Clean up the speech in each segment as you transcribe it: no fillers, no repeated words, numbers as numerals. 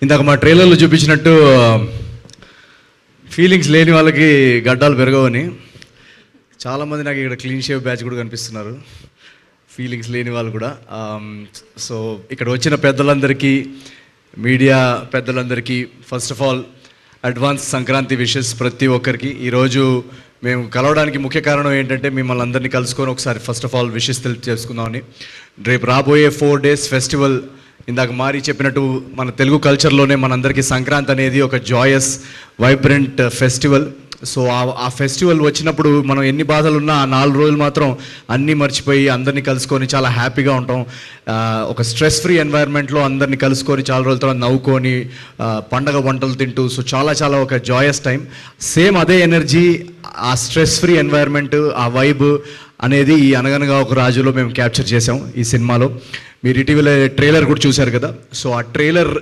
ఇందాక మా ట్రైలర్లో చూపించినట్టు ఫీలింగ్స్ లేని వాళ్ళకి గడ్డాలు పెరగవని చాలామంది నాకు ఇక్కడ క్లీన్ షేవ్ బ్యాచ్ కూడా కనిపిస్తున్నారు, ఫీలింగ్స్ లేని వాళ్ళు కూడా. సో ఇక్కడ వచ్చిన పెద్దలందరికీ, మీడియా పెద్దలందరికీ first of all advance Sankranti wishes ప్రతి ఒక్కరికి. ఈరోజు మేము కలవడానికి ముఖ్య కారణం ఏంటంటే మిమ్మల్ని అందరినీ కలుసుకొని ఒకసారి ఫస్ట్ ఆఫ్ ఆల్ విషెస్ తెలుసుకుందామని. రేపు రాబోయే 4 days ఫెస్టివల్, ఇందాక మారి చెప్పినట్టు మన తెలుగు కల్చర్లోనే మనందరికీ సంక్రాంతి అనేది ఒక జాయస్ వైబ్రెంట్ ఫెస్టివల్. సో ఆ ఫెస్టివల్ వచ్చినప్పుడు మనం ఎన్ని బాధలు ఉన్నా ఆ 4 రోజులు మాత్రం అన్నీ మర్చిపోయి అందరినీ కలుసుకొని చాలా హ్యాపీగా ఉంటాం. ఒక స్ట్రెస్ ఫ్రీ ఎన్వైర్న్మెంట్లో అందరినీ కలుసుకొని చాలా రోజుల తర్వాత నవ్వుకొని పండగ వంటలు తింటూ, సో చాలా చాలా ఒక జాయస్ టైం. సేమ్ అదే ఎనర్జీ, ఆ స్ట్రెస్ ఫ్రీ ఎన్వైర్న్మెంట్, ఆ వైబ్ అనేది ఈ అనగనగా ఒక రాజులో మేము క్యాప్చర్ చేసాం ఈ సినిమాలో. మీరు ఇటీవల ట్రైలర్ కూడా చూశారు కదా. సో ఆ ట్రైలర్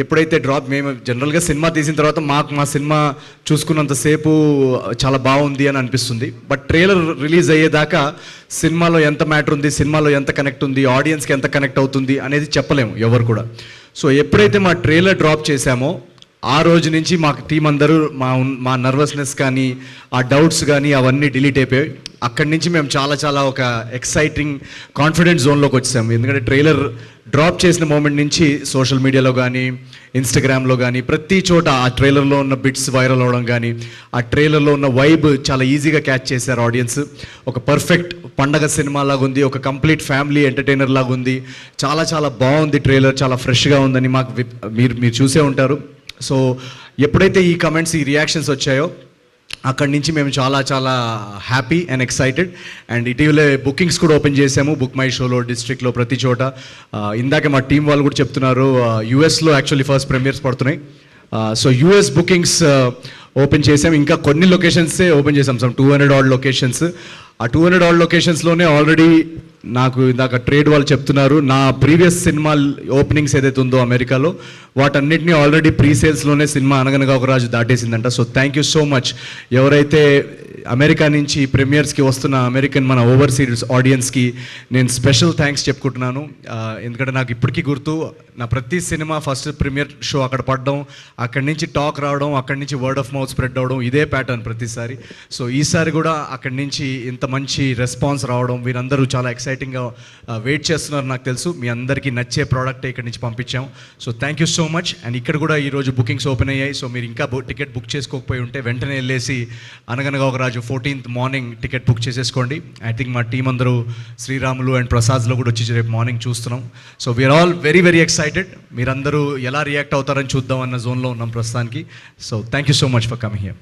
ఎప్పుడైతే మేము జనరల్గా సినిమా తీసిన తర్వాత మా సినిమా చూసుకున్నంతసేపు చాలా బాగుంది అని అనిపిస్తుంది. బట్ ట్రైలర్ రిలీజ్ అయ్యేదాకా సినిమాలో ఎంత మ్యాటర్ ఉంది, సినిమాలో ఎంత కనెక్ట్ ఉంది, ఆడియన్స్కి ఎంత కనెక్ట్ అవుతుంది అనేది చెప్పలేము ఎవరు కూడా. సో ఎప్పుడైతే మా ట్రైలర్ డ్రాప్ చేశామో ఆ రోజు నుంచి మా టీం అందరూ మా నర్వస్నెస్ కానీ, ఆ డౌట్స్ కానీ అవన్నీ డిలీట్ అయిపోయాయి. అక్కడి నుంచి మేము చాలా చాలా ఒక ఎక్సైటింగ్ కాన్ఫిడెంట్ జోన్లోకి వచ్చాము. ఎందుకంటే ట్రైలర్ డ్రాప్ చేసిన మూమెంట్ నుంచి సోషల్ మీడియాలో కానీ, ఇన్స్టాగ్రామ్లో కానీ ప్రతి చోట ఆ ట్రైలర్లో ఉన్న బిట్స్ వైరల్ అవ్వడం కానీ, ఆ ట్రైలర్లో ఉన్న వైబ్ చాలా ఈజీగా క్యాచ్ చేశారు ఆడియన్స్. ఒక పర్ఫెక్ట్ పండగ సినిమా లాగా ఉంది, ఒక కంప్లీట్ ఫ్యామిలీ ఎంటర్టైనర్ లాగా ఉంది. చాలా చాలా బాగుంది ట్రైలర్, చాలా ఫ్రెష్గా ఉందని మాకు మీరు చూసే ఉంటారు. సో ఎప్పుడైతే ఈ కమెంట్స్, ఈ రియాక్షన్స్ వచ్చాయో అక్కడి నుంచి మేము చాలా చాలా హ్యాపీ అండ్ ఎక్సైటెడ్. అండ్ ఇటీవలే బుకింగ్స్ కూడా ఓపెన్ చేసాము, బుక్ మై షోలో, డిస్ట్రిక్ట్లో, ప్రతి చోట. ఇందాక మా టీం వాళ్ళు కూడా చెప్తున్నారు యూఎస్లో యాక్చువల్లీ ఫస్ట్ ప్రీమియర్స్ పడుతున్నాయి. సో యూఎస్ బుకింగ్స్ ఓపెన్ చేసాం. ఇంకా కొన్ని లొకేషన్సే ఓపెన్ చేసాం, సమ్ 200 odd లొకేషన్స్. ఆ 200 odd లొకేషన్స్లోనే ఆల్రెడీ నాకు ఇందాక ట్రేడ్ వాళ్ళు చెప్తున్నారు, నా ప్రీవియస్ సినిమా ఓపెనింగ్స్ ఏదైతే ఉందో అమెరికాలో వాటన్నిటినీ ఆల్రెడీ ప్రీ సేల్స్లోనే సినిమా అనగనగా ఒక రాజు దాటేసిందంట. So thank you so much ఎవరైతే అమెరికా నుంచి ప్రీమియర్స్కి వస్తున్న అమెరికన్ మన ఓవర్సీస్ ఆడియన్స్కి నేను స్పెషల్ థ్యాంక్స్ చెప్పుకుంటున్నాను. ఎందుకంటే నాకు ఇప్పటికీ గుర్తు, నా ప్రతి సినిమా ఫస్ట్ ప్రీమియర్ షో అక్కడ పడడం, అక్కడి నుంచి టాక్ రావడం, అక్కడి నుంచి వర్డ్ ఆఫ్ మౌత్ స్ప్రెడ్ అవ్వడం, ఇదే ప్యాటర్న్ ప్రతిసారి. సో ఈసారి కూడా అక్కడి నుంచి ఇంత మంచి రెస్పాన్స్ రావడం, వీరందరూ చాలా ఎక్సైటింగ్గా వెయిట్ చేస్తున్నారు. నాకు తెలుసు మీ అందరికీ నచ్చే ప్రోడక్ట్ ఇక్కడి నుంచి పంపించాం. So thank you so much. And ఇక్కడ కూడా ఈరోజు బుకింగ్స్ ఓపెన్ అయ్యాయి. సో మీరు ఇంకా టికెట్ బుక్ చేసుకోకపోయి ఉంటే వెంటనే వెళ్ళేసి అనగనగా ఒక రాజు 14th మార్నింగ్ టికెట్ బుక్ చేసేసుకోండి. ఐ థింక్ మా టీం అందరూ శ్రీరాములు అండ్ ప్రసాద్లో కూడా వచ్చి రేపు మార్నింగ్ చూస్తున్నాం. So we are all very very excited. మీరందరూ ఎలా రియాక్ట్ అవుతారని చూద్దాం అన్న జోన్లో ఉన్నాం ప్రస్తుతానికి. So thank you so much for coming here.